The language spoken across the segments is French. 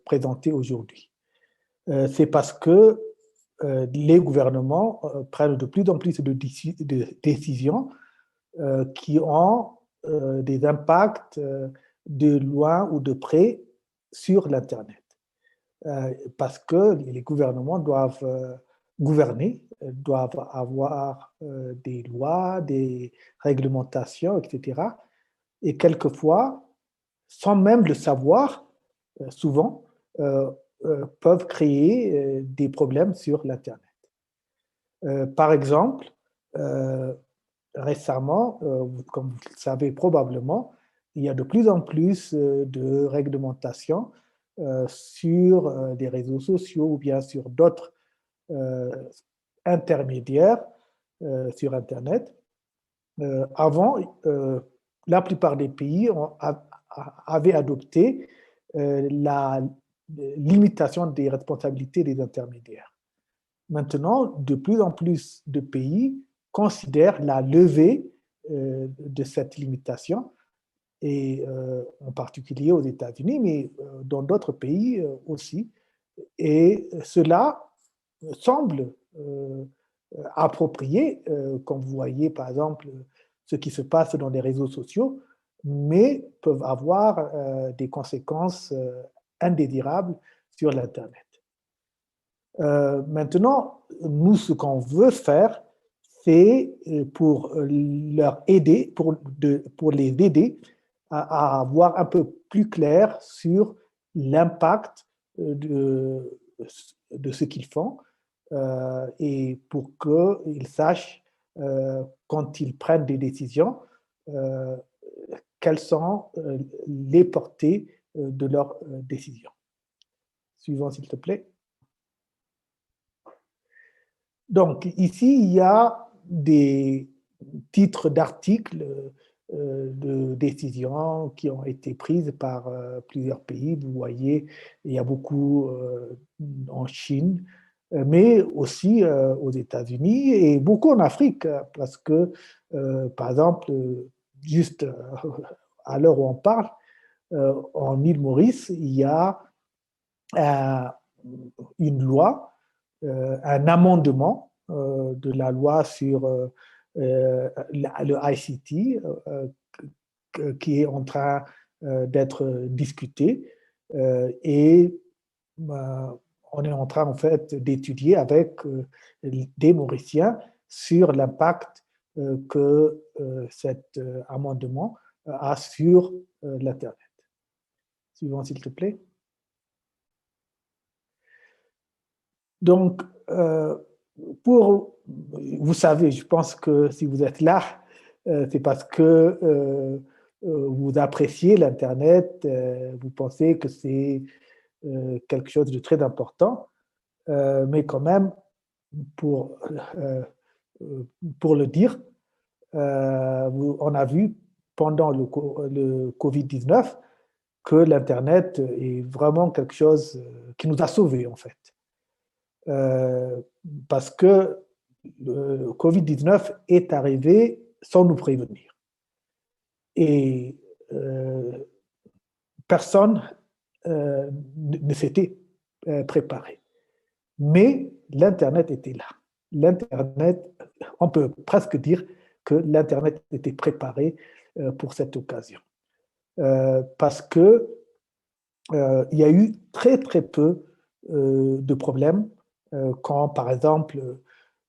présentée aujourd'hui. C'est parce que les gouvernements prennent de plus en plus de décisions qui ont des impacts de loin ou de près sur l'Internet. Parce que les gouvernements doivent gouverner, doivent avoir des lois, des réglementations, etc. Et quelquefois, sans même le savoir, souvent, peuvent créer des problèmes sur l'Internet. Par exemple, récemment, comme vous le savez probablement, il y a de plus en plus de réglementations sur des réseaux sociaux ou bien sur d'autres euh, intermédiaires sur Internet. Avant, la plupart des pays avaient adopté la limitation des responsabilités des intermédiaires. Maintenant, de plus en plus de pays considèrent la levée de cette limitation, et en particulier aux États-Unis, mais dans d'autres pays aussi. Et cela semble approprié, quand vous voyez par exemple ce qui se passe dans les réseaux sociaux, mais peuvent avoir des conséquences indésirables sur l'Internet. Maintenant, nous, ce qu'on veut faire, c'est pour leur aider, pour les aider à avoir un peu plus clair sur l'impact de ce qu'ils font et pour qu'ils sachent, quand ils prennent des décisions, euh, quelles sont les portées de leurs décisions. Suivant, s'il te plaît. Donc, ici, il y a des titres d'articles de décisions qui ont été prises par plusieurs pays. Vous voyez, il y a beaucoup en Chine, mais aussi aux États-Unis et beaucoup en Afrique, parce que, par exemple, juste à l'heure où on parle, en île Maurice, il y a une loi, un amendement de la loi sur le ICT qui est en train d'être discuté et on est en train en fait d'étudier avec des Mauriciens sur l'impact que cet amendement a sur l'Internet. Suivant, s'il te plaît. Donc, vous savez, je pense que si vous êtes là, c'est parce que vous appréciez l'Internet, vous pensez que c'est quelque chose de très important, mais quand même, pour, euh, pour le dire, on a vu pendant le Covid-19 que l'Internet est vraiment quelque chose qui nous a sauvés, en fait. Parce que le Covid-19 est arrivé sans nous prévenir. Et personne ne s'était préparé. Mais l'Internet était là. L'Internet, on peut presque dire que l'Internet était préparé pour cette occasion. Parce que il y a eu très, très peu de problèmes quand, par exemple,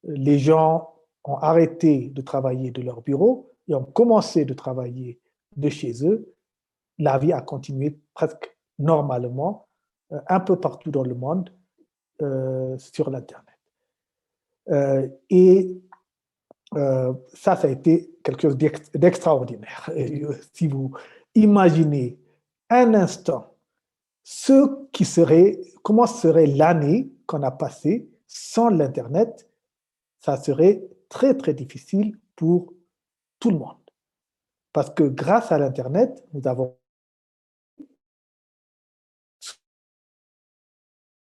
les gens ont arrêté de travailler de leur bureau et ont commencé de travailler de chez eux. La vie a continué presque normalement un peu partout dans le monde sur l'Internet. Et ça a été quelque chose d'extraordinaire. Si vous imaginez un instant comment serait l'année qu'on a passée sans l'Internet, ça serait très, très difficile pour tout le monde. Parce que grâce à l'Internet, nous avons,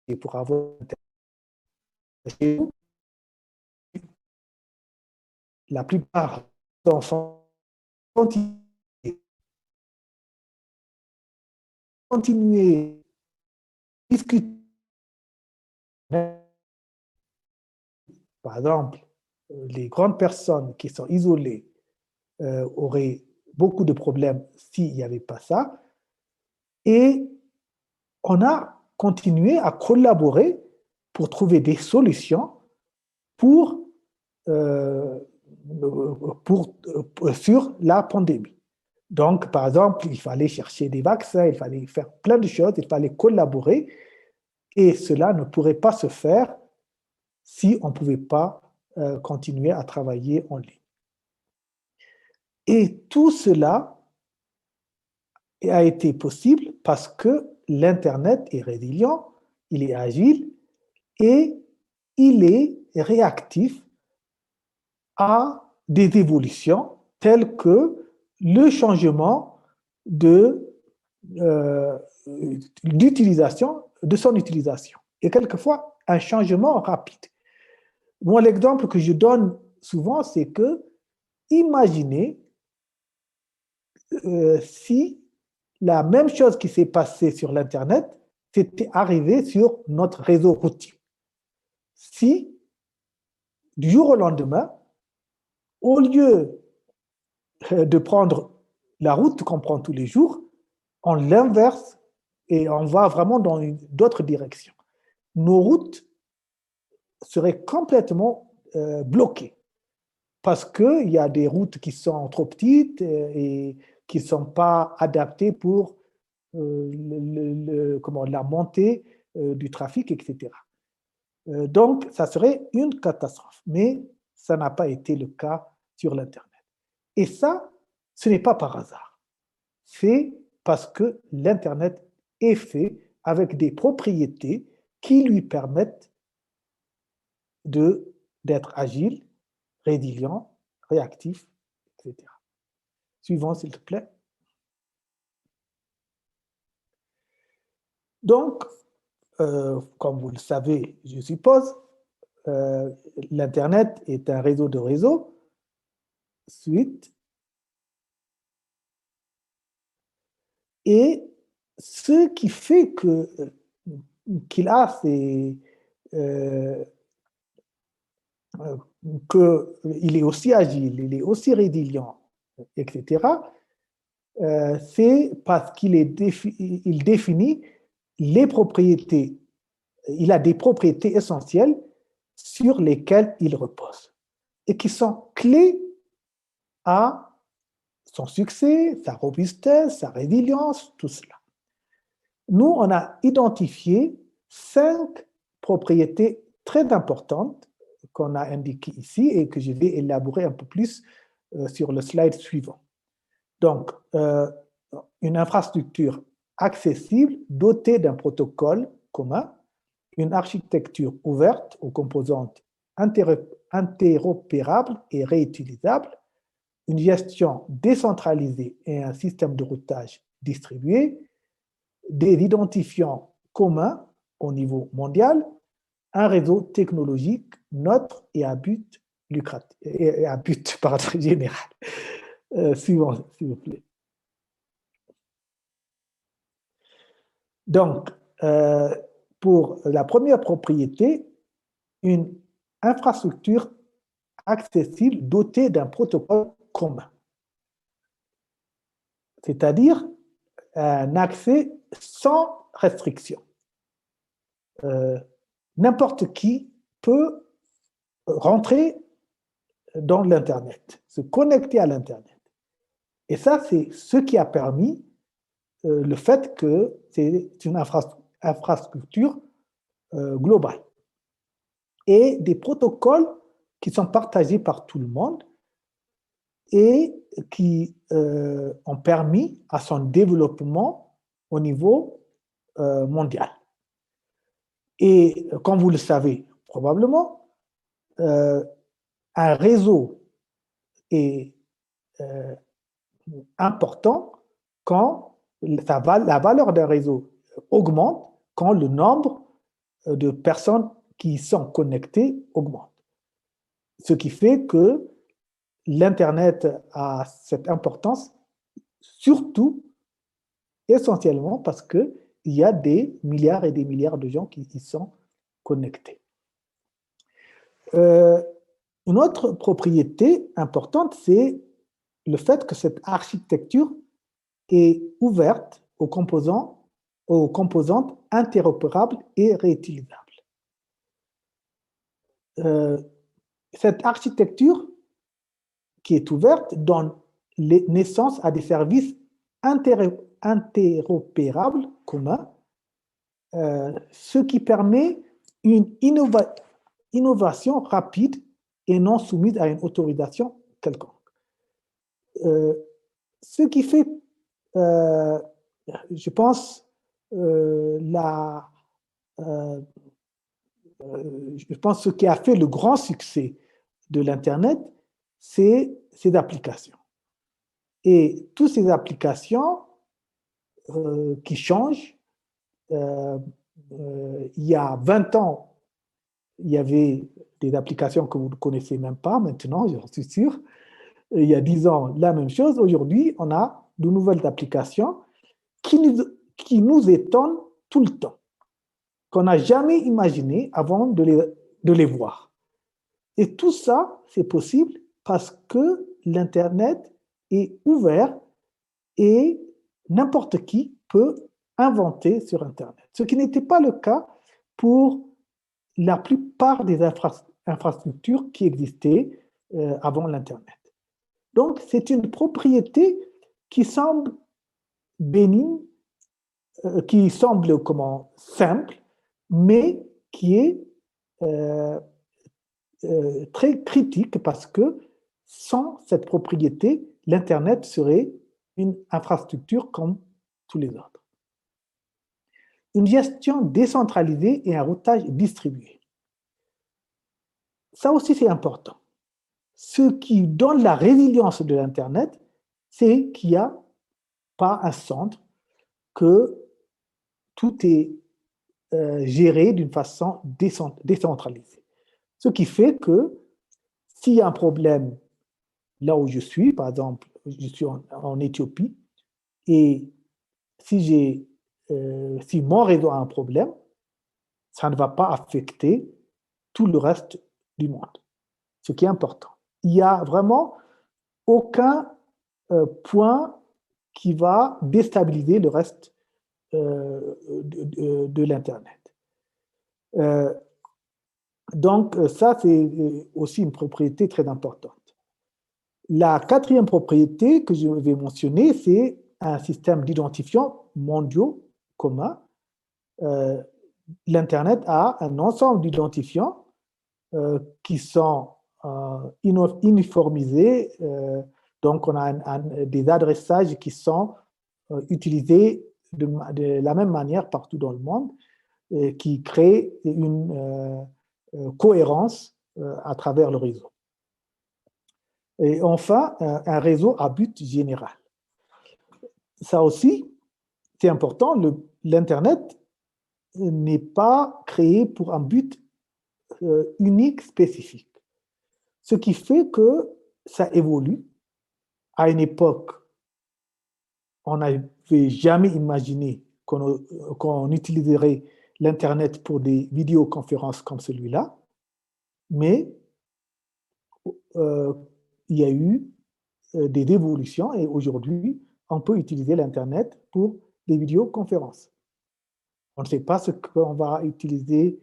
et pour avoir la plupart des enfants continuent, discuter. Par exemple, les grandes personnes qui sont isolées auraient beaucoup de problèmes s'il n'y avait pas ça. Et on a continué à collaborer pour trouver des solutions pour, euh, sur la pandémie. Donc, par exemple, il fallait chercher des vaccins, il fallait faire plein de choses, il fallait collaborer, et cela ne pourrait pas se faire si on ne pouvait pas continuer à travailler en ligne. Et tout cela a été possible parce que l'Internet est résilient, il est agile et il est réactif à des évolutions telles que le changement d'utilisation, de son utilisation. Et quelquefois, un changement rapide. Moi, l'exemple que je donne souvent, c'est que imaginez si la même chose qui s'est passée sur l'Internet s'était arrivée sur notre réseau routier. Si, du jour au lendemain, au lieu de prendre la route qu'on prend tous les jours, on l'inverse et on va vraiment dans d'autres directions. Nos routes seraient complètement bloquées parce qu'il y a des routes qui sont trop petites et qui ne sont pas adaptées pour la montée du trafic, etc. Donc, ça serait une catastrophe, mais ça n'a pas été le cas sur l'Internet. Et ça, ce n'est pas par hasard. C'est parce que l'Internet est fait avec des propriétés qui lui permettent d'être agile, résilient, réactif, etc. Suivant, s'il te plaît. Donc, comme vous le savez, je suppose, l'Internet est un réseau de réseaux. Suite. Et ce qui fait qu'il a qu'il est aussi agile, il est aussi résilient, etc., c'est parce qu'il définit les propriétés, il a des propriétés essentielles sur lesquelles il repose et qui sont clés à son succès, sa robustesse, sa résilience, tout cela. Nous, on a identifié 5 propriétés très importantes qu'on a indiquées ici et que je vais élaborer un peu plus sur le slide suivant. Donc, une infrastructure accessible, dotée d'un protocole commun, une architecture ouverte aux composantes interopérables et réutilisables, une gestion décentralisée et un système de routage distribué, des identifiants communs au niveau mondial, un réseau technologique neutre et à but lucratif, et à but général. Suivant, s'il vous plaît. Donc, pour la première propriété, une infrastructure accessible dotée d'un protocole commun, c'est-à-dire un accès sans restriction. N'importe qui peut rentrer dans l'Internet, se connecter à l'Internet. Et ça, c'est ce qui a permis le fait que c'est une infrastructure globale. Et des protocoles qui sont partagés par tout le monde et qui ont permis à son développement au niveau mondial. Et comme vous le savez probablement, un réseau est important quand la valeur d'un réseau augmente, quand le nombre de personnes qui y sont connectées augmente. Ce qui fait que l'Internet a cette importance, surtout, essentiellement parce qu'il il y a des milliards et des milliards de gens qui y sont connectés. Une autre propriété importante, c'est le fait que cette architecture est ouverte aux composantes interopérables et réutilisables. Cette architecture qui est ouverte donne naissance à des services interopérables communs, ce qui permet une innovation rapide et non soumise à une autorisation quelconque. Ce qui fait, je pense, je pense ce qui a fait le grand succès de l'Internet, c'est ces applications. Et toutes ces applications qui changent, il y a 20 ans, il y avait des applications que vous ne connaissez même pas maintenant, j'en suis sûr. Il y a 10 ans, la même chose. Aujourd'hui, on a de nouvelles applications qui nous étonnent tout le temps, qu'on n'a jamais imaginé avant de les voir. Et tout ça, c'est possible parce que l'Internet est ouvert et n'importe qui peut inventer sur Internet. Ce qui n'était pas le cas pour la plupart des infrastructures qui existaient avant l'Internet. Donc, c'est une propriété qui semble bénigne, qui semble simple, mais qui est très critique parce que sans cette propriété, l'Internet serait une infrastructure comme tous les autres. Une gestion décentralisée et un routage distribué. Ça aussi, c'est important. Ce qui donne la résilience de l'Internet, c'est qu'il n'y a pas un centre, que tout est géré d'une façon décentralisée. Ce qui fait que s'il y a un problème là où je suis, par exemple, je suis en Éthiopie, et si mon réseau a un problème, ça ne va pas affecter tout le reste du monde, ce qui est important. Il n'y a vraiment aucun point qui va déstabiliser le reste de l'Internet. Donc, ça, c'est aussi une propriété très importante. La quatrième propriété que je vais mentionner, c'est un système d'identifiants mondiaux communs. L'Internet a un ensemble d'identifiants qui sont uniformisés. Donc, on a des adressages qui sont utilisés de la même manière partout dans le monde, qui créent une cohérence à travers le réseau. Et enfin, un réseau à but général. Ça aussi, c'est important, l'Internet n'est pas créé pour un but unique, spécifique. Ce qui fait que ça évolue. À une époque, on n'avait jamais imaginé qu'on utiliserait l'Internet pour des vidéoconférences comme celui-là, mais il y a eu des évolutions et aujourd'hui, on peut utiliser l'Internet pour des vidéoconférences. On ne sait pas ce qu'on va utiliser,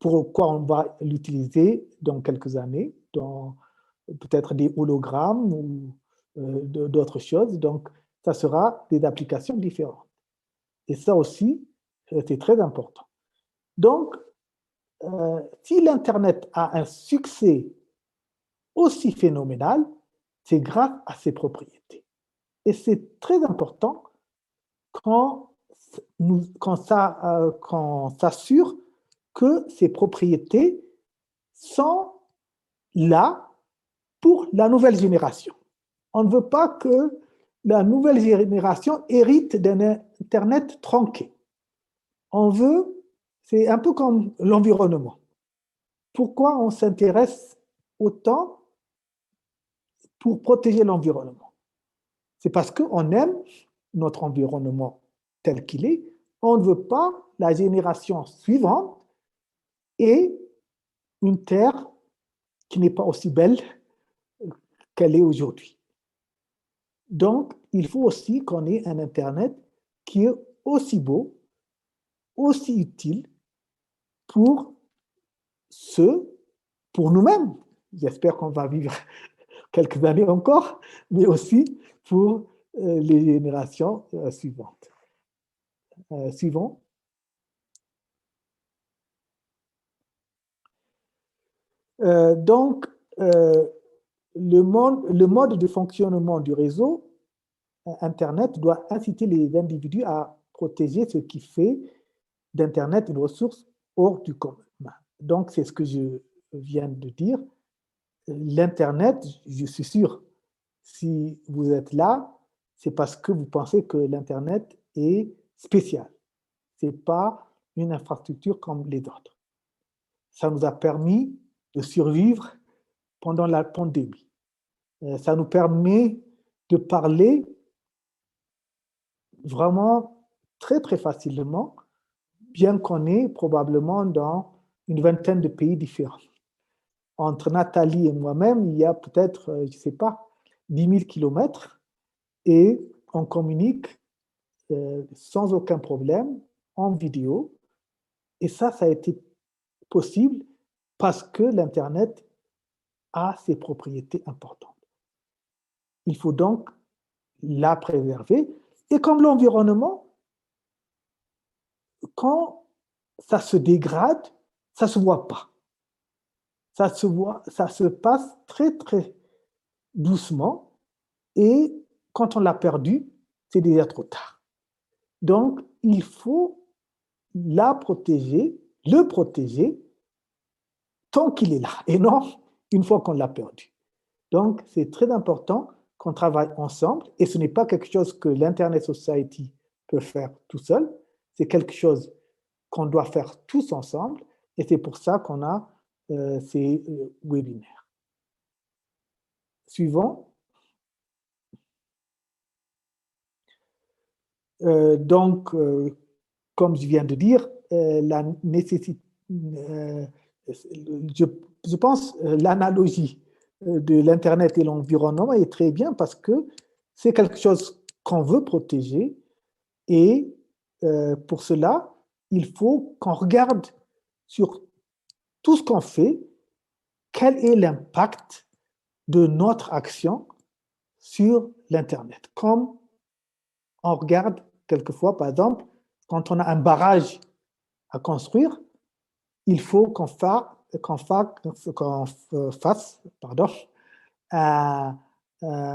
pourquoi on va l'utiliser dans quelques années, dans peut-être des hologrammes ou d'autres choses. Donc, ça sera des applications différentes. Et ça aussi, c'est très important. Donc, si l'Internet a un succès aussi phénoménal, c'est grâce à ses propriétés. Et c'est très important quand on s'assure que ces propriétés sont là pour la nouvelle génération. On ne veut pas que la nouvelle génération hérite d'un Internet tronqué. On veut, c'est un peu comme l'environnement. Pourquoi on s'intéresse autant pour protéger l'environnement? C'est parce qu'on aime notre environnement tel qu'il est, On ne veut pas la génération suivante et une Terre qui n'est pas aussi belle qu'elle est aujourd'hui. Donc, il faut aussi qu'on ait un Internet qui est aussi beau, aussi utile pour ceux, pour nous-mêmes. J'espère qu'on va vivre quelques années encore, mais aussi pour les générations suivantes. Suivant. Donc, le mode de fonctionnement du réseau Internet doit inciter les individus à protéger ce qui fait d'Internet une ressource hors du commun. Donc, c'est ce que je viens de dire. L'Internet, je suis sûr, si vous êtes là, c'est parce que vous pensez que l'Internet est spécial. Ce n'est pas une infrastructure comme les autres. Ça nous a permis de survivre pendant la pandémie. Ça nous permet de parler vraiment très, très facilement, bien qu'on est probablement dans une vingtaine de pays différents. Entre Nathalie et moi-même, il y a peut-être, je ne sais pas, 10 000 kilomètres et on communique sans aucun problème en vidéo. Et ça a été possible parce que l'Internet a ses propriétés importantes. Il faut donc la préserver. Et comme l'environnement, quand ça se dégrade, ça ne se voit pas. Ça se passe très, très doucement. Et quand on l'a perdu, c'est déjà trop tard. Donc, il faut la protéger, le protéger tant qu'il est là, et non une fois qu'on l'a perdu. Donc, c'est très important qu'on travaille ensemble, et ce n'est pas quelque chose que l'Internet Society peut faire tout seul, c'est quelque chose qu'on doit faire tous ensemble, et c'est pour ça qu'on a ces webinaires. Suivant. Donc, comme je viens de dire, la nécessité, je pense, l'analogie de l'Internet et l'environnement est très bien parce que c'est quelque chose qu'on veut protéger et pour cela, il faut qu'on regarde sur tout ce qu'on fait, quel est l'impact de notre action sur l'Internet. Comme on regarde quelquefois, par exemple, quand on a un barrage à construire, il faut qu'on fasse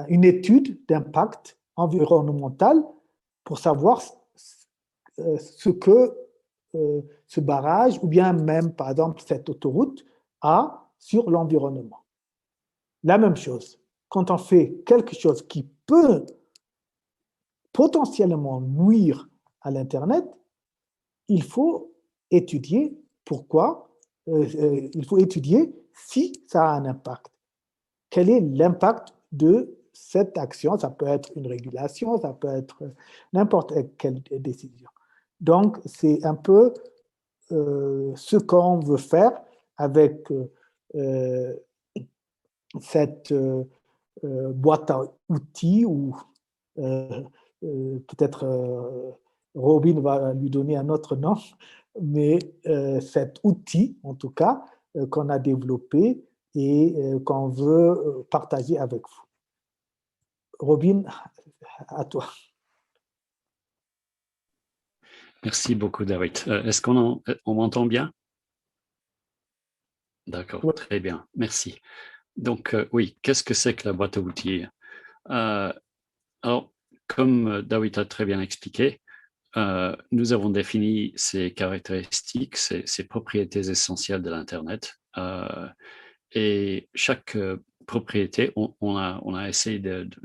une étude d'impact environnemental pour savoir ce que ce barrage ou bien même, par exemple, cette autoroute a sur l'environnement. La même chose, quand on fait quelque chose qui peut potentiellement nuire à l'Internet, il faut étudier pourquoi, il faut étudier si ça a un impact. Quel est l'impact de cette action? Ça peut être une régulation, ça peut être n'importe quelle décision. Donc, c'est un peu ce qu'on veut faire avec cette boîte à outils ou peut-être Robin va lui donner un autre nom, mais cet outil, en tout cas, qu'on a développé et qu'on veut partager avec vous. Robin, à toi. Merci beaucoup, David. Est-ce qu'on m'entend bien? D'accord, Oui. très bien, merci. Donc, oui, qu'est-ce que c'est que la boîte à outils? Alors, comme David a très bien expliqué, nous avons défini ces caractéristiques, ces propriétés essentielles de l'Internet. Et chaque propriété, on a essayé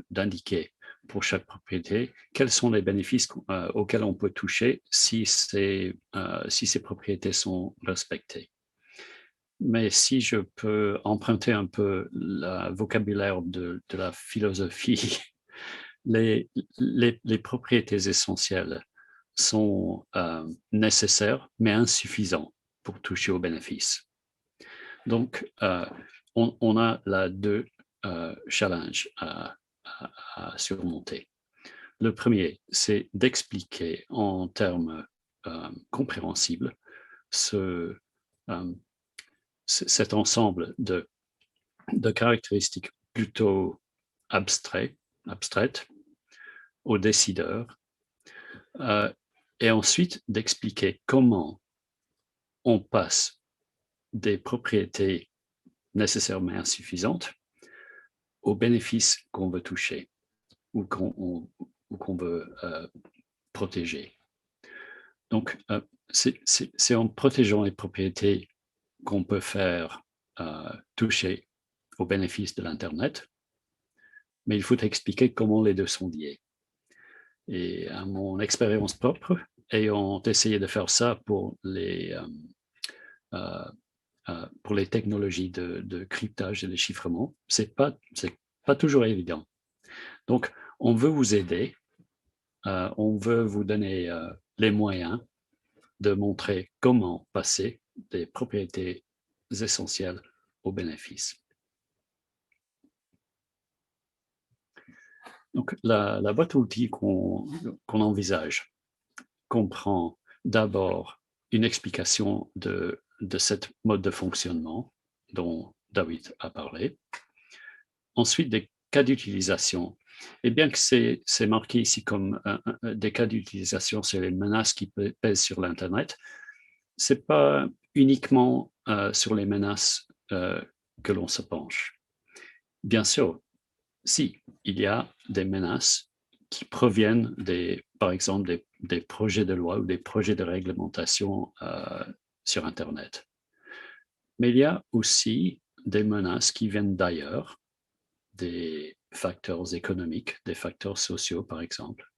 d'indiquer pour chaque propriété quels sont les bénéfices auxquels on peut toucher si ces propriétés sont respectées. Mais si je peux emprunter un peu le vocabulaire de la philosophie, les propriétés essentielles sont nécessaires, mais insuffisants pour toucher aux bénéfices. Donc, on a là deux challenges à surmonter. Le premier, c'est d'expliquer en termes compréhensibles cet ensemble de caractéristiques plutôt abstraites aux décideurs, et ensuite d'expliquer comment on passe des propriétés nécessairement insuffisantes aux bénéfices qu'on veut toucher ou qu'on veut protéger. Donc, c'est en protégeant les propriétés qu'on peut faire toucher aux bénéfices de l'Internet, mais il faut expliquer comment les deux sont liés. Et à mon expérience propre, ayant essayé de faire ça pour les technologies de cryptage et de chiffrement, c'est pas toujours évident. Donc, on veut vous aider, on veut vous donner les moyens de montrer comment passer des propriétés essentielles aux bénéfices. Donc, la boîte à outils qu'on envisage comprend d'abord une explication de cette mode de fonctionnement dont David a parlé. Ensuite, des cas d'utilisation. Et bien que c'est marqué ici comme des cas d'utilisation sur les menaces qui pèsent sur l'Internet, ce n'est pas uniquement sur les menaces que l'on se penche. Bien sûr, si, il y a des menaces qui proviennent par exemple, des projets de loi ou des projets de réglementation sur Internet. Mais il y a aussi des menaces qui viennent d'ailleurs, des facteurs économiques, des facteurs sociaux, par exemple,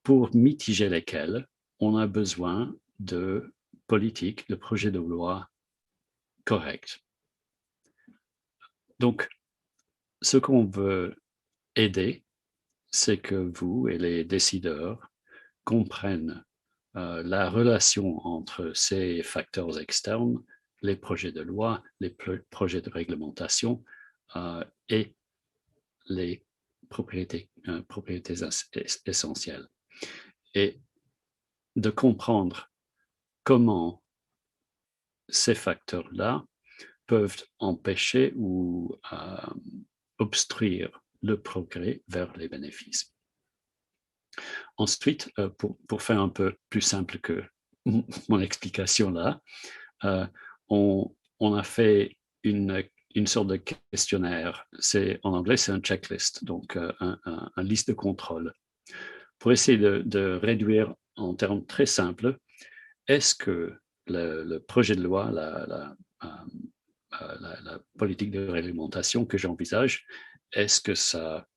pour mitiger lesquels on a besoin de politiques, de projets de loi corrects. Donc, ce qu'on veut aider, c'est que vous et les décideurs comprennent la relation entre ces facteurs externes, les projets de loi, les projets de réglementation et les propriétés essentielles. Et de comprendre comment ces facteurs-là peuvent empêcher ou obstruire le progrès vers les bénéfices. Ensuite, pour faire un peu plus simple que mon explication là, on a fait une sorte de questionnaire. En anglais, c'est un checklist, donc un liste de contrôle. Pour essayer de réduire en termes très simples, est-ce que le projet de loi, la politique de réglementation que j'envisage, est-ce que ça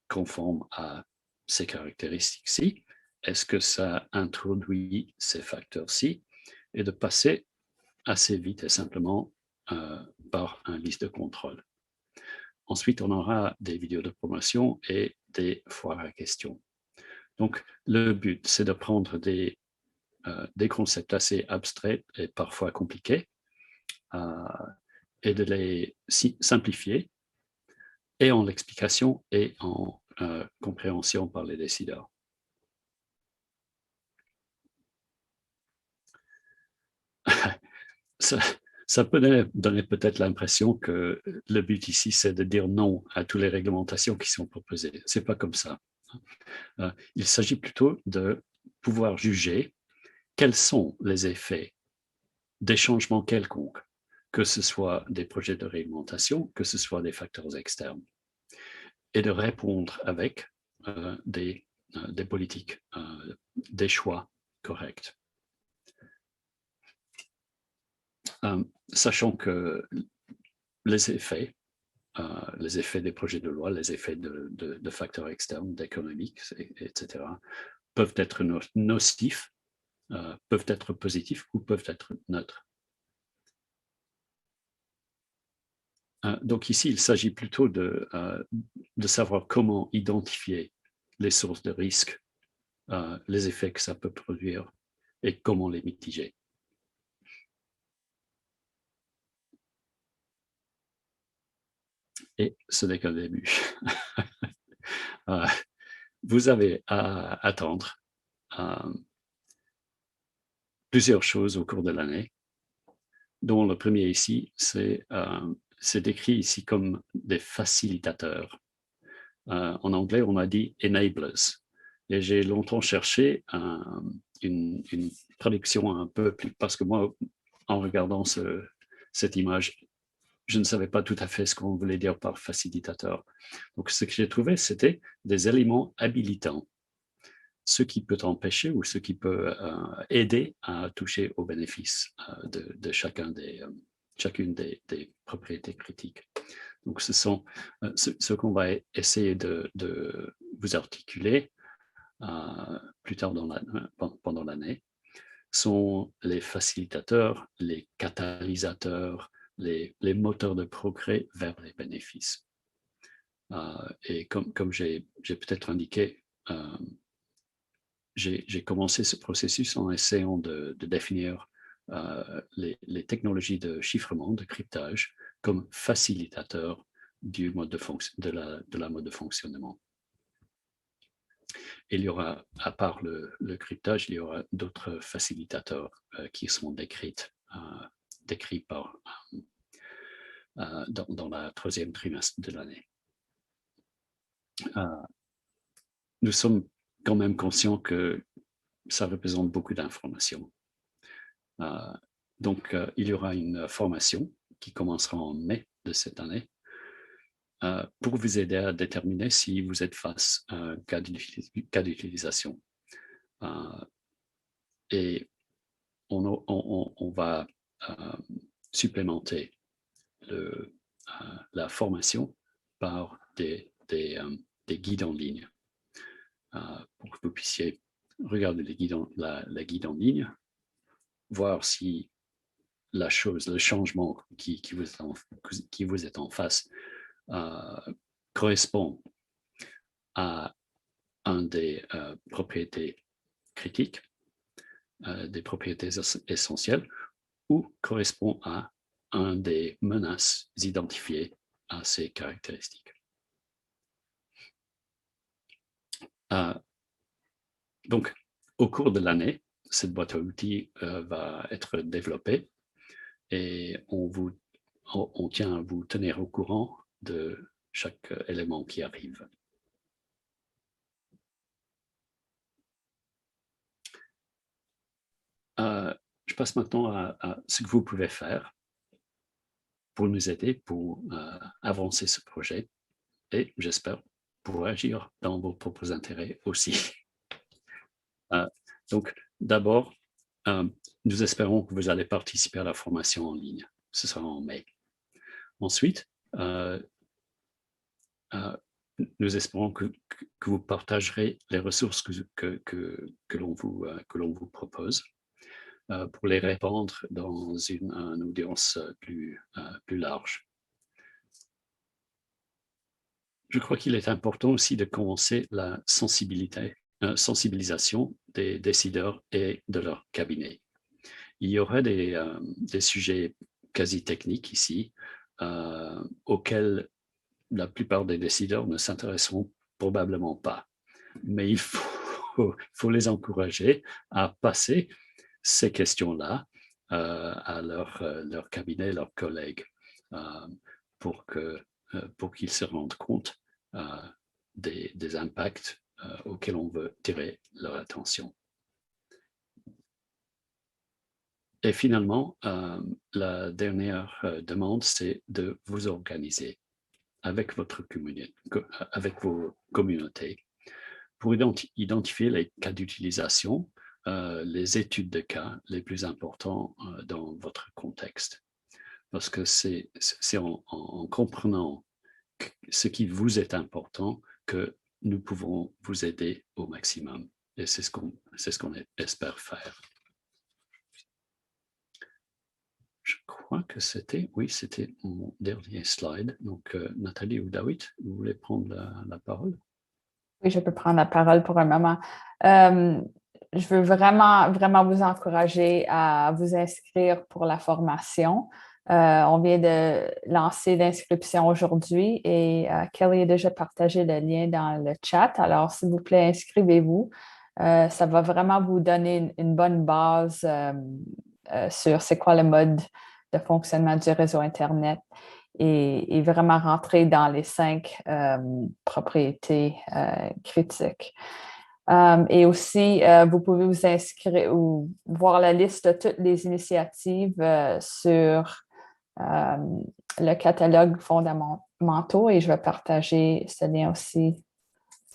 conforme à ces caractéristiques-ci? Est-ce que ça introduit ces facteurs-ci? Et de passer assez vite et simplement par un liste de contrôle. Ensuite, on aura des vidéos de promotion et des foires à questions. Donc, le but, c'est de prendre des concepts assez abstraits et parfois compliqués et de les simplifier et en l'explication et en compréhension par les décideurs. Ça peut donner peut-être l'impression que le but ici, c'est de dire non à toutes les réglementations qui sont proposées. Ce n'est pas comme ça. Il s'agit plutôt de pouvoir juger quels sont les effets des changements quelconques, que ce soit des projets de réglementation, que ce soit des facteurs externes, et de répondre avec des politiques, des choix corrects. Sachant que les effets des projets de loi, les effets de facteurs externes, d'économiques, etc., peuvent être nocifs, peuvent être positifs ou peuvent être neutres. Donc ici, il s'agit plutôt de savoir comment identifier les sources de risque les effets que ça peut produire et comment les mitiger. Et ce n'est qu'un début. Vous avez à attendre plusieurs choses au cours de l'année, dont le premier ici, c'est décrit ici comme des facilitateurs. En anglais, on a dit enablers. Et j'ai longtemps cherché une traduction un peu plus, parce que moi, en regardant cette image, je ne savais pas tout à fait ce qu'on voulait dire par facilitateur. Donc, ce que j'ai trouvé, c'était des éléments habilitants, ce qui peut empêcher ou ce qui peut aider à toucher aux bénéfices de chacune des propriétés critiques. Donc, ce sont ce qu'on va essayer de vous articuler plus tard pendant l'année, sont les facilitateurs, les catalysateurs, les moteurs de progrès vers les bénéfices. Et comme j'ai peut-être indiqué, j'ai commencé ce processus en essayant de définir les technologies de chiffrement, de cryptage, comme facilitateurs du mode de la mode de fonctionnement. Il y aura, à part le cryptage, il y aura d'autres facilitateurs qui seront décrits dans la troisième trimestre de l'année. Nous sommes quand même conscients que ça représente beaucoup d'informations. Donc, il y aura une formation qui commencera en mai de cette année pour vous aider à déterminer si vous êtes face à un cas d'utilisation. Et on va supplémenter la formation par des guides en ligne pour que vous puissiez regarder la guide en ligne, voir si le changement qui vous est en face correspond à un des propriétés critiques, des propriétés essentielles, ou correspond à un des menaces identifiées à ces caractéristiques. Donc, au cours de l'année, cette boîte à outils va être développée et on tient à vous tenir au courant de chaque élément qui arrive. Je passe maintenant à ce que vous pouvez faire pour nous aider, pour avancer ce projet et, j'espère, pour agir dans vos propres intérêts aussi. Donc, d'abord, nous espérons que vous allez participer à la formation en ligne. Ce sera en mai. Ensuite, nous espérons que vous partagerez les ressources que l'on vous propose pour les répandre dans une audience plus large. Je crois qu'il est important aussi de commencer la sensibilisation des décideurs et de leur cabinet. Il y aurait des sujets quasi techniques ici auxquels la plupart des décideurs ne s'intéresseront probablement pas. Mais il faut les encourager à passer ces questions-là à leur cabinet, leurs collègues, pour qu'ils se rendent compte des impacts auxquels on veut tirer leur attention. Et finalement, la dernière demande, c'est de vous organiser avec vos communautés pour identifier les cas d'utilisation, les études de cas les plus importants dans votre contexte. Parce que c'est en comprenant ce qui vous est important que nous pouvons vous aider au maximum. Et c'est ce qu'on espère faire. Je crois que c'était mon dernier slide. Donc, Nathalie ou David, vous voulez prendre la parole? Oui, je peux prendre la parole pour un moment. Je veux vraiment, vraiment vous encourager à vous inscrire pour la formation. On vient de lancer l'inscription aujourd'hui et Kelly a déjà partagé le lien dans le chat. Alors, s'il vous plaît, inscrivez-vous. Ça va vraiment vous donner une bonne base sur c'est quoi le mode de fonctionnement du réseau Internet et vraiment rentrer dans les 5 propriétés critiques. Et aussi, vous pouvez vous inscrire ou voir la liste de toutes les initiatives sur le catalogue fondamentaux et je vais partager ce lien aussi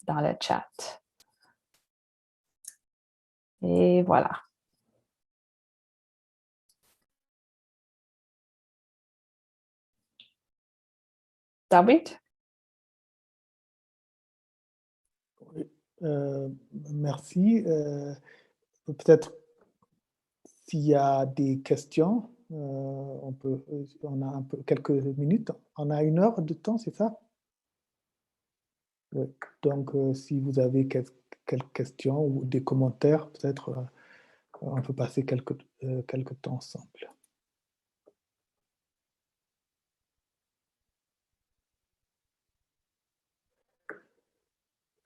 dans le chat. Et voilà. David? Merci. Peut-être s'il y a des questions, on a quelques minutes. On a 1 heure de temps, c'est ça? Oui. Donc, si vous avez quelques questions ou des commentaires, peut-être on peut passer quelques temps ensemble.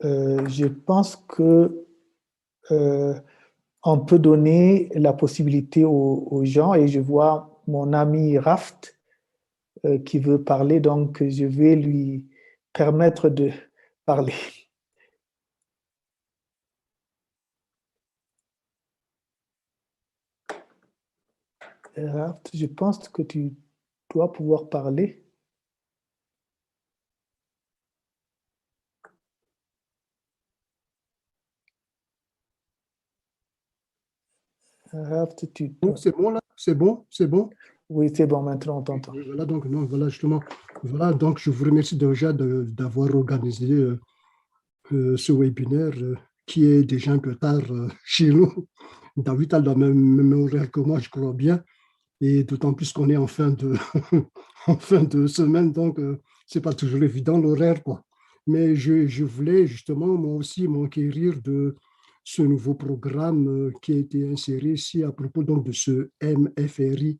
Je pense que on peut donner la possibilité aux gens, et je vois mon ami Raft qui veut parler, donc je vais lui permettre de parler. Raft, je pense que tu dois pouvoir parler. Raft, Donc, c'est bon là? C'est bon? C'est bon? Oui, c'est bon, maintenant on t'entend. Voilà, donc, non, voilà, justement, voilà, donc je vous remercie déjà d'avoir organisé ce webinaire qui est déjà un peu tard chez nous. David a le même horaire que moi, je crois bien, et d'autant plus qu'on est en fin de, en fin de semaine, donc c'est pas toujours évident l'horaire, quoi. Mais je voulais justement, moi aussi, m'enquérir de ce nouveau programme qui a été inséré ici à propos donc, de ce MFRI.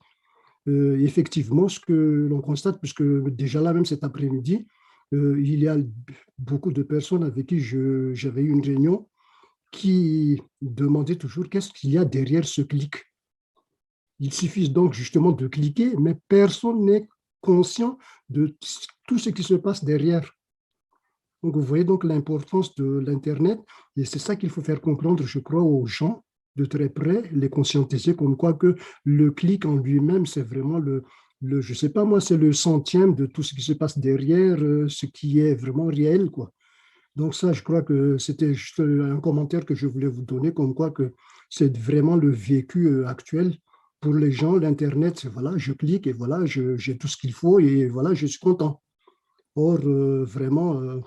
Effectivement, ce que l'on constate, puisque déjà là, même cet après-midi, il y a beaucoup de personnes avec qui j'avais eu une réunion qui demandaient toujours qu'est-ce qu'il y a derrière ce clic. Il suffit donc justement de cliquer, mais personne n'est conscient de tout ce qui se passe derrière. Donc, vous voyez donc l'importance de l'Internet, et c'est ça qu'il faut faire comprendre, je crois, aux gens de très près, les conscientiser comme quoi que le clic en lui-même, c'est vraiment je ne sais pas moi, c'est le centième de tout ce qui se passe derrière, ce qui est vraiment réel, quoi. Donc ça, je crois que c'était juste un commentaire que je voulais vous donner, comme quoi que c'est vraiment le vécu actuel. Pour les gens, l'Internet, c'est voilà, je clique et voilà, j'ai tout ce qu'il faut et voilà, je suis content. Or, vraiment,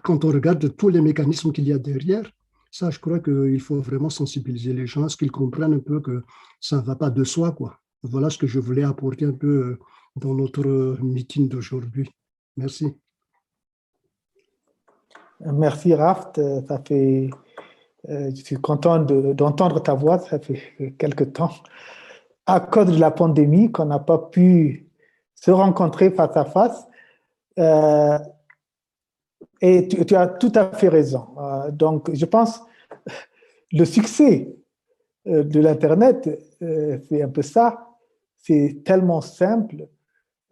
quand on regarde tous les mécanismes qu'il y a derrière, ça, je crois qu'il faut vraiment sensibiliser les gens, à ce qu'ils comprennent un peu que ça ne va pas de soi, quoi. Voilà ce que je voulais apporter un peu dans notre meeting d'aujourd'hui. Merci. Merci Raft, je suis content d'entendre ta voix, ça fait quelque temps. À cause de la pandémie, qu'on n'a pas pu se rencontrer face à face, et tu as tout à fait raison. Donc, je pense le succès de l'Internet, c'est un peu ça. C'est tellement simple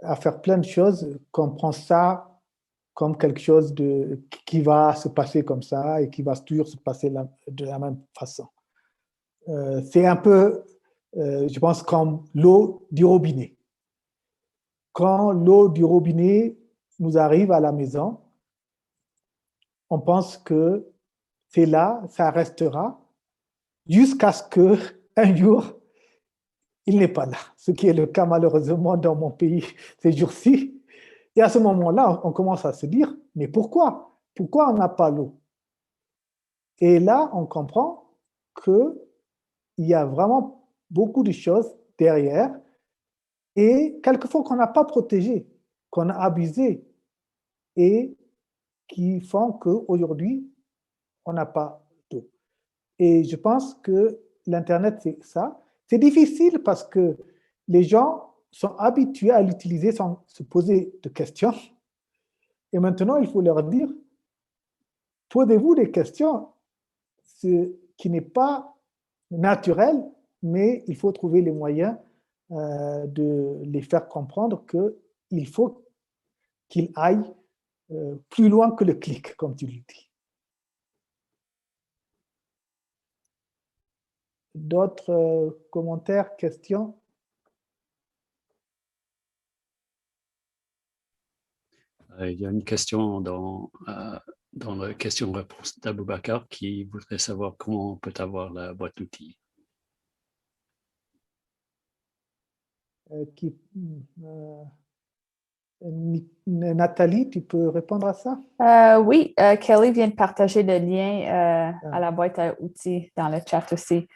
à faire plein de choses qu'on prend ça comme quelque chose qui va se passer comme ça et qui va toujours se passer de la même façon. C'est un peu, je pense, comme l'eau du robinet. Quand l'eau du robinet nous arrive à la maison, on pense que c'est là, ça restera, jusqu'à ce qu'un jour, il n'est pas là. Ce qui est le cas malheureusement dans mon pays ces jours-ci. Et à ce moment-là, on commence à se dire, mais pourquoi? Pourquoi on n'a pas l'eau? Et là, on comprend qu'il y a vraiment beaucoup de choses derrière et quelquefois qu'on n'a pas protégé, qu'on a abusé et qui font qu'aujourd'hui, on n'a pas d'eau. Et je pense que l'Internet, c'est ça. C'est difficile parce que les gens sont habitués à l'utiliser sans se poser de questions. Et maintenant, il faut leur dire, posez-vous des questions, ce qui n'est pas naturel, mais il faut trouver les moyens de les faire comprendre qu'il faut qu'ils aillent plus loin que le clic, comme tu le dis. D'autres commentaires, questions? Il y a une question dans la question-réponse d'Aboubacar qui voudrait savoir comment on peut avoir la boîte d'outils. Nathalie, tu peux répondre à ça? Oui, Kelly vient de partager le lien à la boîte à outils dans le chat aussi.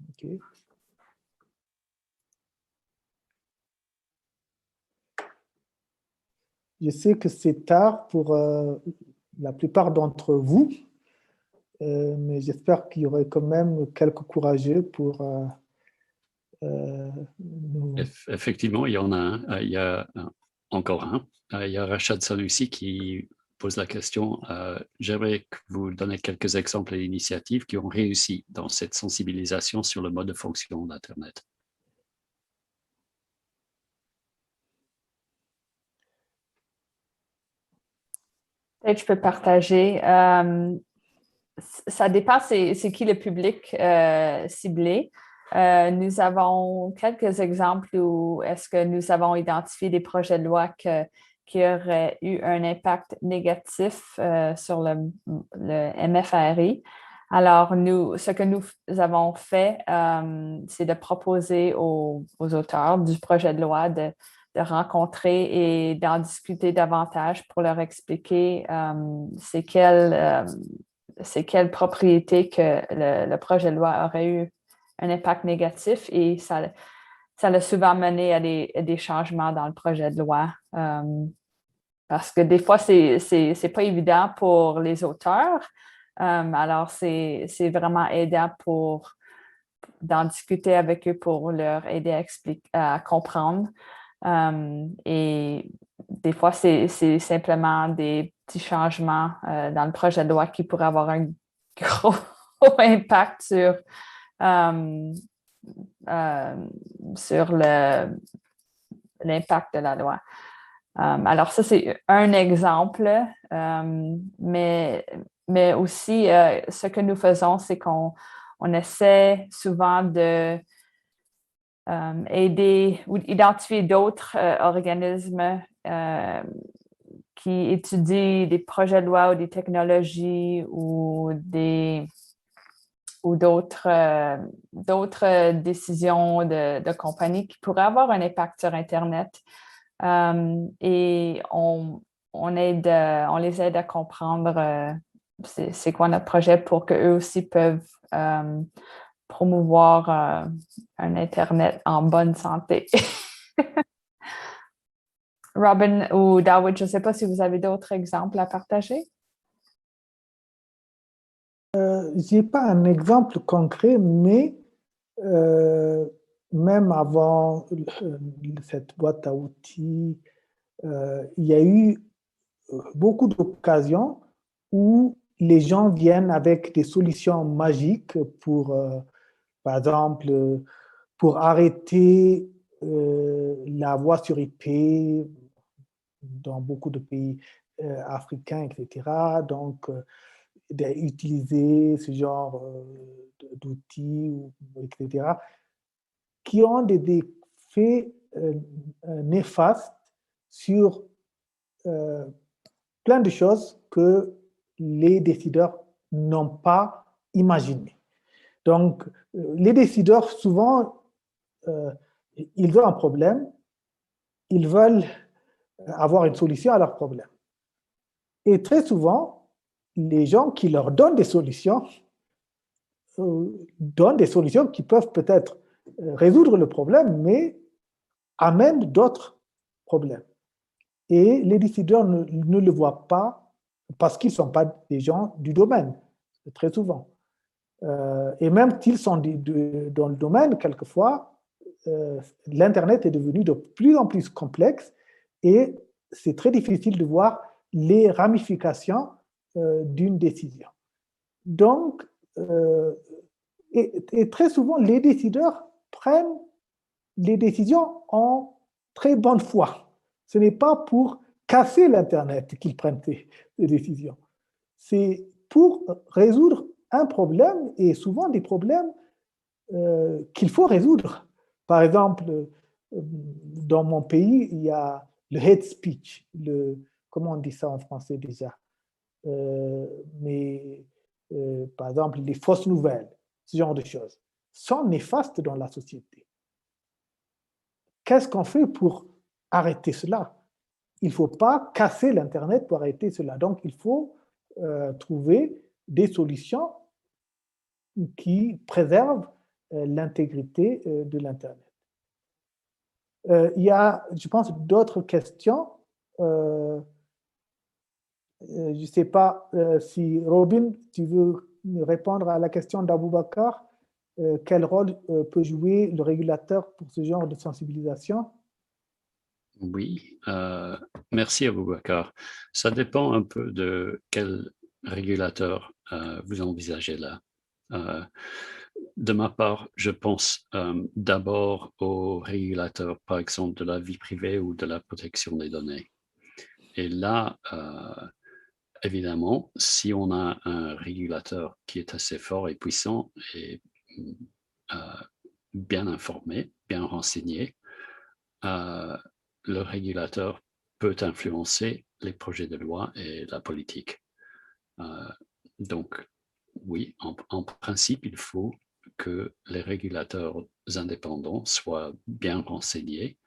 OK. Je sais que c'est tard pour la plupart d'entre vous, mais j'espère qu'il y aurait quand même quelques courageux pour Effectivement, il y en a un. Il y a encore un. Il y a Rachad Sanoussi qui pose la question. J'aimerais que vous donniez quelques exemples d'initiatives qui ont réussi dans cette sensibilisation sur le mode de fonction d'Internet. Peut-être je peux partager. Ça dépend, c'est qui le public ciblé. Nous avons quelques exemples où est-ce que nous avons identifié des projets de loi qui auraient eu un impact négatif sur le MFRI. Alors, ce que nous avons fait, c'est de proposer aux auteurs du projet de loi de rencontrer et d'en discuter davantage pour leur expliquer c'est quelles propriétés que le projet de loi aurait eu un impact négatif et ça l'a souvent mené à des changements dans le projet de loi. Parce que des fois, c'est pas évident pour les auteurs. Alors, c'est vraiment aidant d'en discuter avec eux pour leur aider à comprendre. Et des fois, c'est simplement des petits changements dans le projet de loi qui pourraient avoir un gros impact sur l'impact de la loi. Alors, ça, c'est un exemple, mais aussi, ce que nous faisons, c'est qu'on essaie souvent de aider ou identifier d'autres organismes qui étudient des projets de loi ou des technologies ou d'autres décisions de compagnies qui pourraient avoir un impact sur Internet. Et on les aide à comprendre c'est quoi notre projet pour qu'eux aussi peuvent promouvoir un Internet en bonne santé. Robin ou Dawood, je ne sais pas si vous avez d'autres exemples à partager. Je n'ai pas un exemple concret, mais même avant cette boîte à outils, il y a eu beaucoup d'occasions où les gens viennent avec des solutions magiques pour, par exemple, pour arrêter la voix sur IP dans beaucoup de pays africains, etc. Donc, d'utiliser ce genre d'outils, etc., qui ont des effets néfastes sur plein de choses que les décideurs n'ont pas imaginées. Donc, les décideurs, souvent, ils ont un problème, ils veulent avoir une solution à leur problème. Et très souvent, les gens qui leur donnent des solutions qui peuvent peut-être résoudre le problème, mais amènent d'autres problèmes. Et les décideurs ne le voient pas parce qu'ils ne sont pas des gens du domaine, très souvent. Et même s'ils sont dans le domaine, quelquefois, l'Internet est devenu de plus en plus complexe et c'est très difficile de voir les ramifications d'une décision. Donc, et très souvent, les décideurs prennent les décisions en très bonne foi. Ce n'est pas pour casser l'Internet qu'ils prennent ces décisions. C'est pour résoudre un problème et souvent des problèmes qu'il faut résoudre. Par exemple, dans mon pays, il y a le hate speech, comment on dit ça en français déjà, par exemple, les fausses nouvelles, ce genre de choses, sont néfastes dans la société. Qu'est-ce qu'on fait pour arrêter cela? Il ne faut pas casser l'Internet pour arrêter cela. Donc, il faut trouver des solutions qui préservent l'intégrité de l'Internet. Il y a, je pense, d'autres questions. Je ne sais pas si, Robin, tu veux répondre à la question d'Aboubacar. Quel rôle peut jouer le régulateur pour ce genre de sensibilisation? Oui, merci Aboubacar. Ça dépend un peu de quel régulateur vous envisagez là. De ma part, je pense d'abord aux régulateurs, par exemple, de la vie privée ou de la protection des données. Et là, évidemment, si on a un régulateur qui est assez fort et puissant et bien informé, bien renseigné, le régulateur peut influencer les projets de loi et la politique. Donc, oui, en principe, il faut que les régulateurs indépendants soient bien renseignés,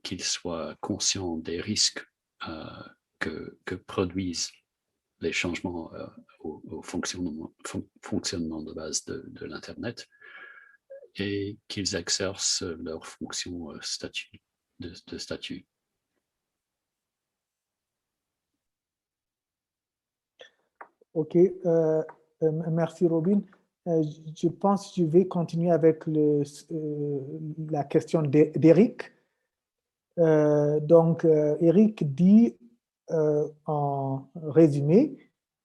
qu'ils soient conscients des risques que produisent les changements au fonctionnement de base de l'Internet et qu'ils exercent leur fonction de statut. OK, merci Robin. Je pense que je vais continuer avec la question d'Éric. Donc, Éric dit en résumé,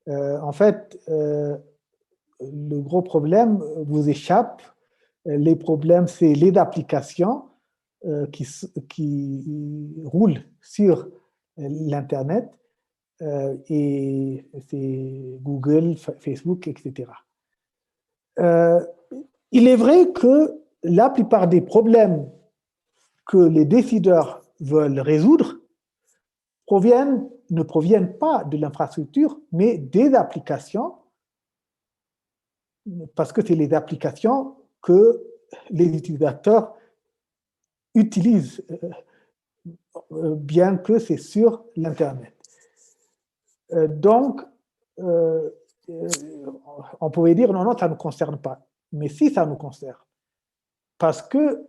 en fait, le gros problème vous échappe. Les problèmes, c'est les applications qui roulent sur l'Internet et c'est Google, Facebook, etc. Il est vrai que la plupart des problèmes que les décideurs veulent résoudre ne proviennent pas de l'infrastructure, mais des applications, parce que c'est les applications que les utilisateurs utilisent, bien que c'est sur l'Internet. Donc, on pourrait dire non, ça ne nous concerne pas. Mais si, ça nous concerne. Parce que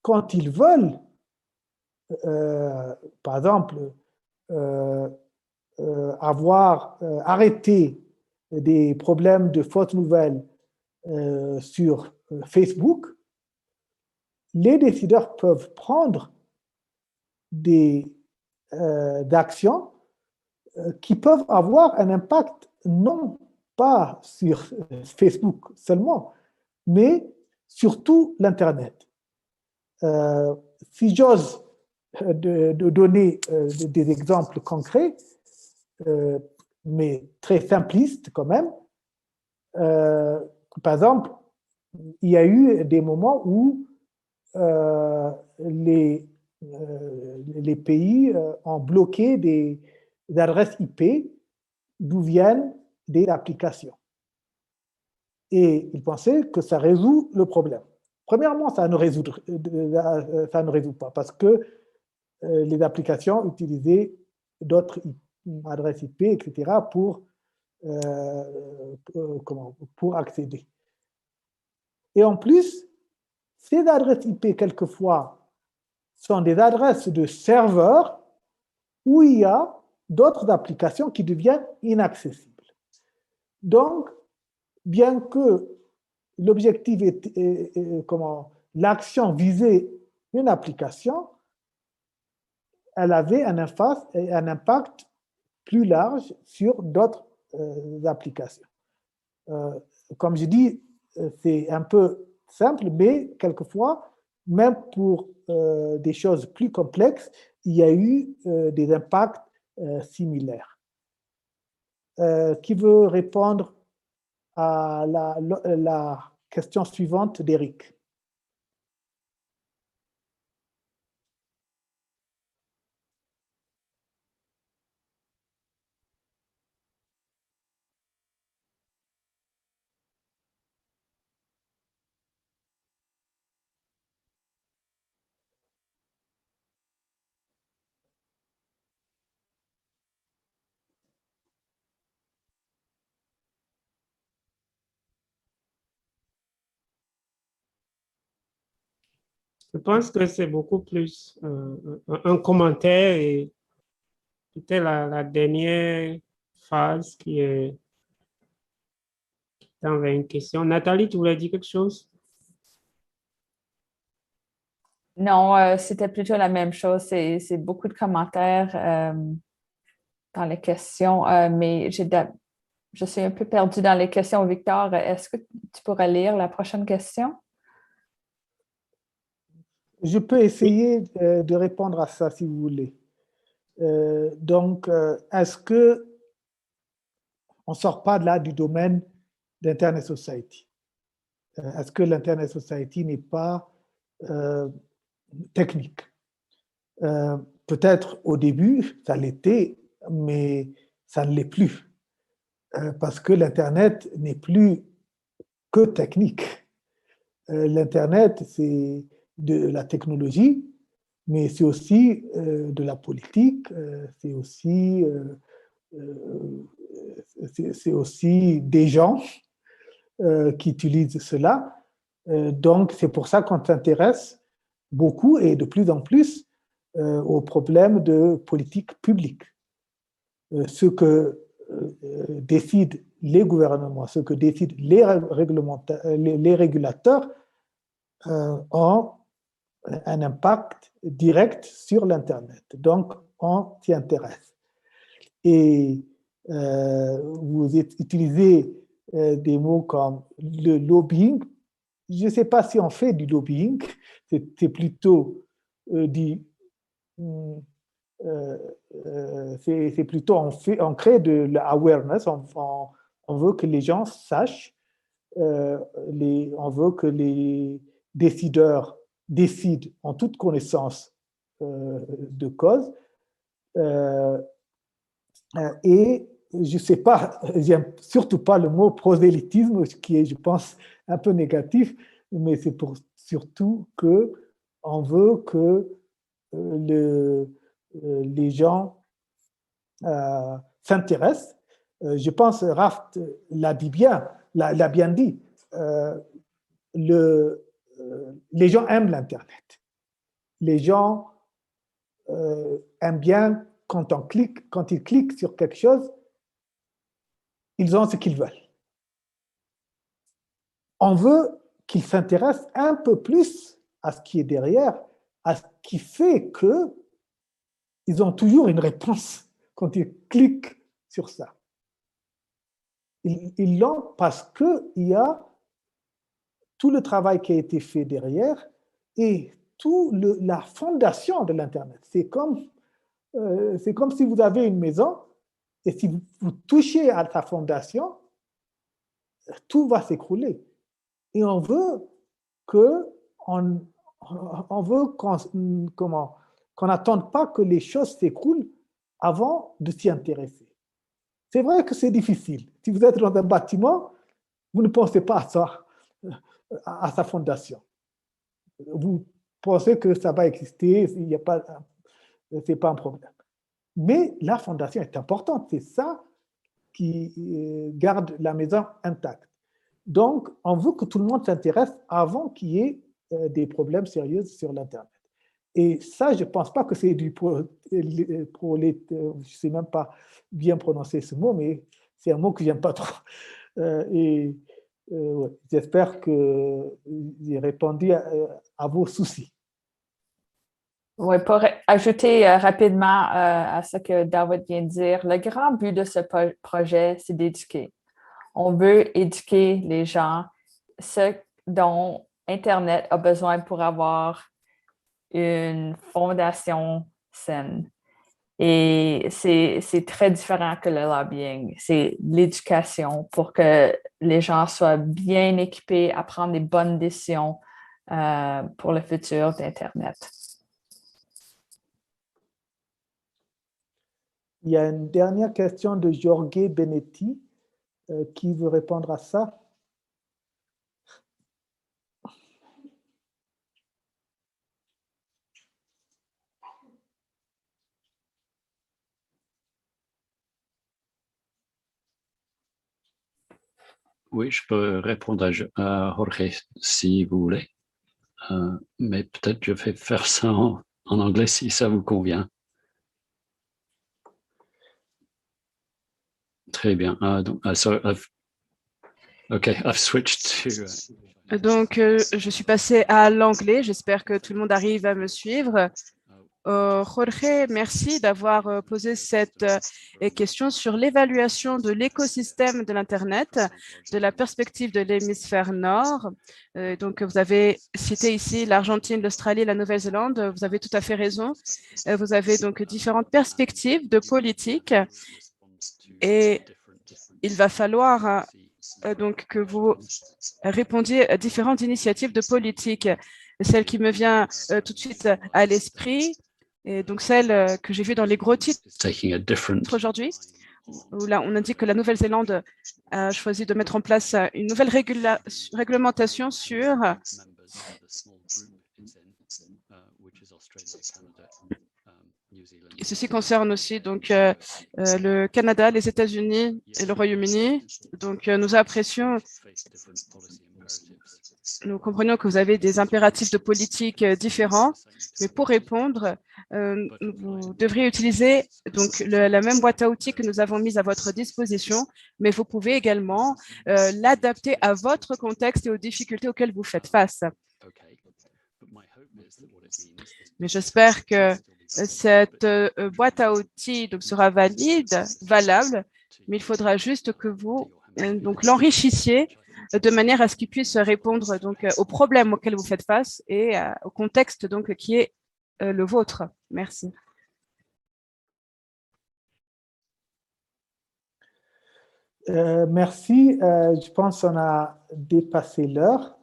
quand ils veulent, par exemple, arrêter des problèmes de fausses nouvelles sur Facebook, les décideurs peuvent prendre des actions qui peuvent avoir un impact non pas sur Facebook seulement, mais sur tout l'Internet. Si j'ose de donner des exemples concrets, mais très simplistes quand même, par exemple, il y a eu des moments où les pays ont bloqué des adresses IP d'où viennent des applications. Et ils pensaient que ça résout le problème. Premièrement, ça ne résout pas parce que les applications utilisaient d'autres adresses IP, etc., pour accéder. Et en plus, ces adresses IP, quelquefois, sont des adresses de serveurs où il y a d'autres applications qui deviennent inaccessibles. Donc, bien que l'objectif l'action visait une application, elle avait un impact plus large sur d'autres applications. Comme je dis, c'est un peu simple, mais quelquefois, même pour des choses plus complexes, il y a eu des impacts similaires. Qui veut répondre à la question suivante d'Éric? Je pense que c'est beaucoup plus un commentaire et peut-être la dernière phase qui est dans une question. Nathalie, tu voulais dire quelque chose? Non, c'était plutôt la même chose. C'est beaucoup de commentaires dans les questions, mais je suis un peu perdue dans les questions. Victor, est-ce que tu pourrais lire la prochaine question? Je peux essayer de répondre à ça si vous voulez. Donc, est-ce que on ne sort pas de là du domaine d'Internet Society? Est-ce que l'Internet Society n'est pas technique? Peut-être au début, ça l'était, mais ça ne l'est plus. Parce que l'Internet n'est plus que technique. L'Internet, c'est de la technologie, mais c'est aussi de la politique, c'est aussi des gens qui utilisent cela. Donc, c'est pour ça qu'on s'intéresse beaucoup et de plus en plus aux problèmes de politique publique. Ce que décident les gouvernements, ce que décident les régulateurs ont un impact direct sur l'Internet. Donc, on s'y intéresse. Et vous utilisez des mots comme le lobbying. Je ne sais pas si on fait du lobbying, c'est plutôt c'est plutôt on crée de l'awareness, on veut que les gens sachent, on veut que les décideurs décident en toute connaissance de cause. Et je ne sais pas, j'aime surtout pas le mot prosélytisme, qui est, je pense, un peu négatif, mais c'est surtout qu'on veut que les gens s'intéressent. Je pense, Raft l'a bien dit. Les gens aiment l'Internet. Les gens aiment bien quand ils cliquent sur quelque chose, ils ont ce qu'ils veulent. On veut qu'ils s'intéressent un peu plus à ce qui est derrière, à ce qui fait qu'ils ont toujours une réponse quand ils cliquent sur ça. Ils l'ont parce qu'il y a tout le travail qui a été fait derrière et toute la fondation de l'Internet. C'est comme si vous avez une maison et si vous touchez à sa fondation, tout va s'écrouler. Et on veut qu'on n'attende pas que les choses s'écroulent avant de s'y intéresser. C'est vrai que c'est difficile. Si vous êtes dans un bâtiment, vous ne pensez pas à ça, à sa fondation. Vous pensez que ça va exister, ce n'est pas un problème. Mais la fondation est importante, c'est ça qui garde la maison intacte. Donc, on veut que tout le monde s'intéresse avant qu'il y ait des problèmes sérieux sur l'Internet. Et ça, je ne pense pas que c'est du je ne sais même pas bien prononcer ce mot, mais c'est un mot que je n'aime pas trop. Ouais, j'espère que j'ai répondu à vos soucis. Oui, pour ajouter rapidement à ce que David vient de dire, le grand but de ce projet, c'est d'éduquer. On veut éduquer les gens, ce dont Internet a besoin pour avoir une fondation saine. Et c'est très différent que le lobbying. C'est l'éducation pour que les gens soient bien équipés à prendre des bonnes décisions pour le futur d'Internet. Il y a une dernière question de Jorge Benetti. Qui veut répondre à ça? Oui, je peux répondre à Jorge si vous voulez. Mais peut-être je vais faire ça en anglais si ça vous convient. Très bien. I've switched to. Donc, je suis passée à l'anglais. J'espère que tout le monde arrive à me suivre. Jorge, merci d'avoir posé cette question sur l'évaluation de l'écosystème de l'Internet, de la perspective de l'hémisphère nord. Donc, vous avez cité ici l'Argentine, l'Australie, la Nouvelle-Zélande. Vous avez tout à fait raison. Vous avez donc différentes perspectives de politique et il va falloir donc que vous répondiez à différentes initiatives de politique. Celle qui me vient tout de suite à l'esprit, et donc celle que j'ai vue dans les gros titres aujourd'hui, où là on indique que la Nouvelle-Zélande a choisi de mettre en place une nouvelle réglementation sur et ceci concerne aussi donc le Canada, les États-Unis et le Royaume-Uni. Donc nous comprenions que vous avez des impératifs de politique différents, mais pour répondre, vous devriez utiliser donc la même boîte à outils que nous avons mise à votre disposition, mais vous pouvez également l'adapter à votre contexte et aux difficultés auxquelles vous faites face. Mais j'espère que cette boîte à outils donc, sera valable, mais il faudra juste que vous donc l'enrichissiez de manière à ce qu'il puisse répondre donc aux problèmes auxquels vous faites face et au contexte donc qui est le vôtre. Merci. Merci. Je pense qu'on a dépassé l'heure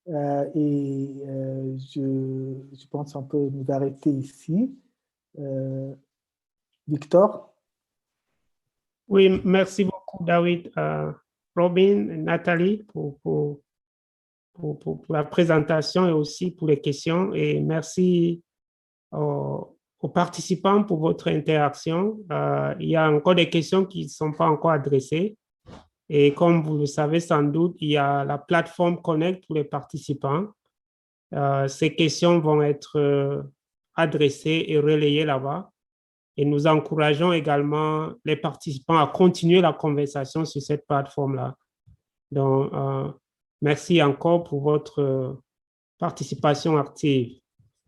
et je pense qu'on peut nous arrêter ici. Victor? Oui, merci beaucoup, David, Robin, Nathalie, pour la présentation et aussi pour les questions. Et merci aux participants pour votre interaction. Il y a encore des questions qui ne sont pas encore adressées. Et comme vous le savez sans doute, il y a la plateforme Connect pour les participants. Ces questions vont être adressées et relayées là-bas. Et nous encourageons également les participants à continuer la conversation sur cette plateforme-là. Donc, merci encore pour votre participation active.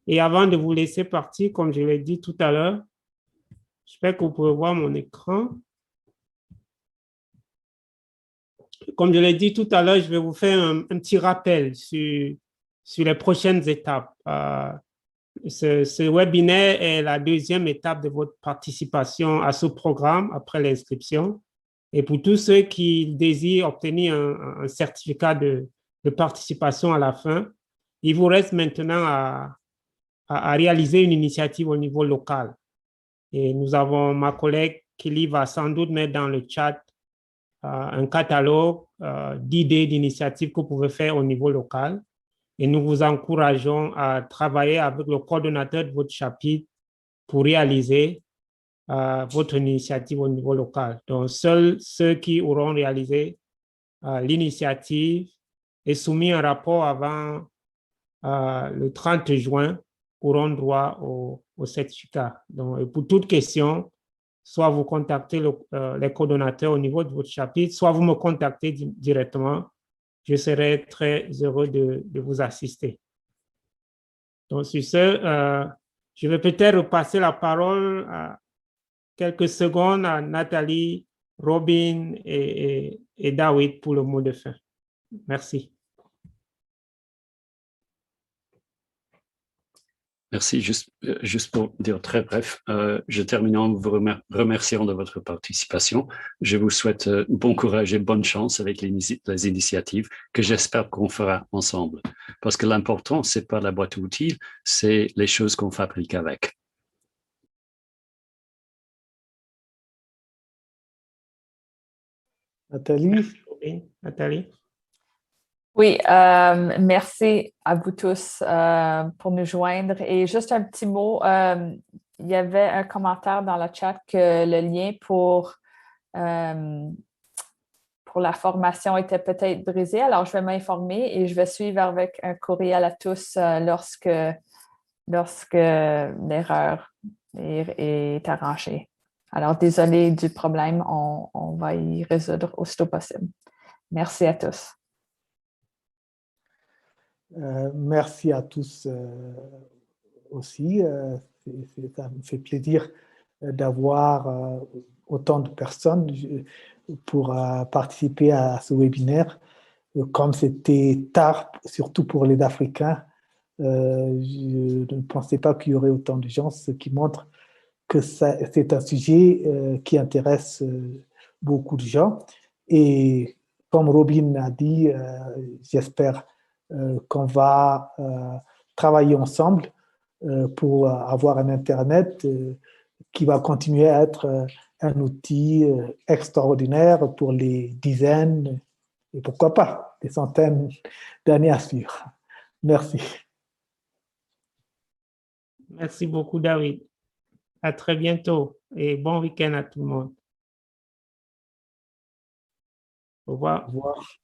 Et avant de vous laisser partir, comme je l'ai dit tout à l'heure, j'espère que vous pouvez voir mon écran. Comme je l'ai dit tout à l'heure, je vais vous faire un petit rappel sur les prochaines étapes. Ce webinaire est la deuxième étape de votre participation à ce programme après l'inscription. Et pour tous ceux qui désirent obtenir un certificat de participation à la fin, il vous reste maintenant à réaliser une initiative au niveau local. Et nous avons ma collègue Kelly va sans doute mettre dans le chat un catalogue d'idées, d'initiatives que vous pouvez faire au niveau local. Et nous vous encourageons à travailler avec le coordonnateur de votre chapitre pour réaliser votre initiative au niveau local. Donc, seuls ceux qui auront réalisé l'initiative et soumis un rapport avant le 30 juin auront droit au certificat. Donc, et pour toute question, soit vous contactez les coordonnateurs au niveau de votre chapitre, soit vous me contactez directement. Je serai très heureux de vous assister. Donc, sur ce, je vais peut-être repasser la parole à quelques secondes à Nathalie, Robin et David pour le mot de fin. Merci. Merci. Juste pour dire très bref, je termine en vous remerciant de votre participation. Je vous souhaite bon courage et bonne chance avec les initiatives que j'espère qu'on fera ensemble. Parce que l'important, c'est pas la boîte à outils, c'est les choses qu'on fabrique avec. Nathalie? Nathalie? Oui, merci à vous tous pour nous joindre. Et juste un petit mot, il y avait un commentaire dans le chat que le lien pour la formation était peut-être brisé. Alors, je vais m'informer et je vais suivre avec un courriel à tous lorsque l'erreur est arrangée. Alors, désolé du problème, on va y résoudre aussitôt possible. Merci à tous. Merci à tous aussi. Ça me fait plaisir d'avoir autant de personnes pour participer à ce webinaire. Comme c'était tard, surtout pour les Africains, je ne pensais pas qu'il y aurait autant de gens, ce qui montre que c'est un sujet qui intéresse beaucoup de gens. Et comme Robin a dit, j'espère qu'on va travailler ensemble pour avoir un Internet qui va continuer à être un outil extraordinaire pour les dizaines et pourquoi pas des centaines d'années à suivre. Merci. Merci beaucoup, David. À très bientôt et bon week-end à tout le monde. Au revoir. Au revoir.